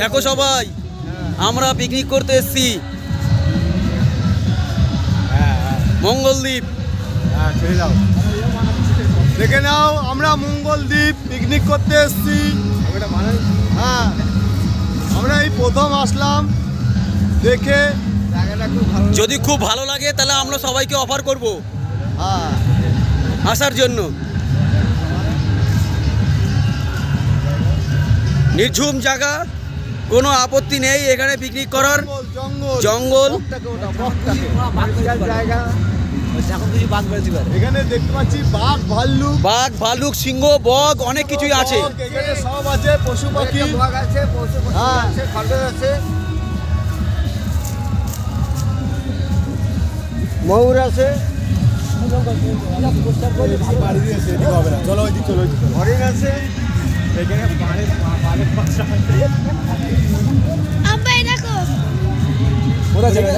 দেখো সবাই, আমরা পিকনিক করতে এসেছি মঙ্গলদ্বীপ। দেখে নাও, আমরা মঙ্গলদ্বীপ পিকনিক করতে এসেছি। হ্যাঁ, আমরা এই প্রথম আসলাম, দেখে যদি খুব ভালো লাগে তাহলে আমরা সবাইকে অফার করব হ্যাঁ আসার জন্য। নির্ঝুম জায়গা, কোনো আপত্তি নেই এখানে পিকনিক করার। জঙ্গল জায়গা, এখানে দেখতে পাচ্ছি বাঘ ভাল্লুক, সিংহ, বগ অনেক কিছুই আছে। এখানে সব আছে, পশু পাখি আছে, ময়ূর আছে, হরিণ আছে। আব্বা এই দেখো কোথায় যাবে?